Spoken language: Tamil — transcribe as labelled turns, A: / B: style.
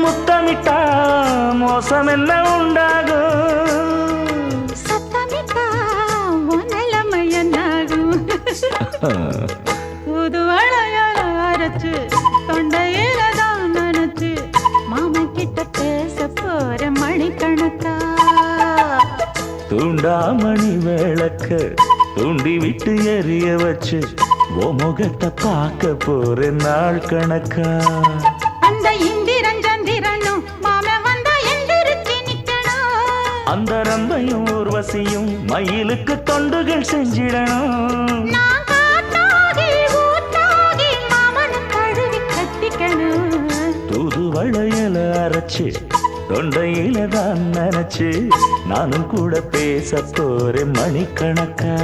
A: முத்தமிட்டா மோசம் என்ன உண்டாகும்?
B: சத்தமிட்டா நிலைமை என்னாகும்? புது வளையல அரைச்சு தொண்டையில தான் நினைச்சு மாமன் கிட்ட பேச போற மணிக்கணக்கா.
A: தூண்டாமணி விளக்க தூண்டி விட்டு எரிய வச்சு ஓ முகத்தை பார்க்க போற நாள் கணக்கா.
B: அந்த இந்திரன் சந்திரனும் மாமன் வந்தா எந்திரிச்சு நிக்கணும்.
A: அந்த ரம்பையும் ஊர்வசியும் மயிலுக்கு தொண்டுகள் செஞ்சிடணும்.
B: நான் காத்தாகி ஊத்தாகி மாமனை தழுவி கட்டிக்கணும்.
A: தூது வளையல அரைச்சு தொண்டையில தான் நினைச்சு நானும் கூட பேச போறேன் மணிக்கணக்கா.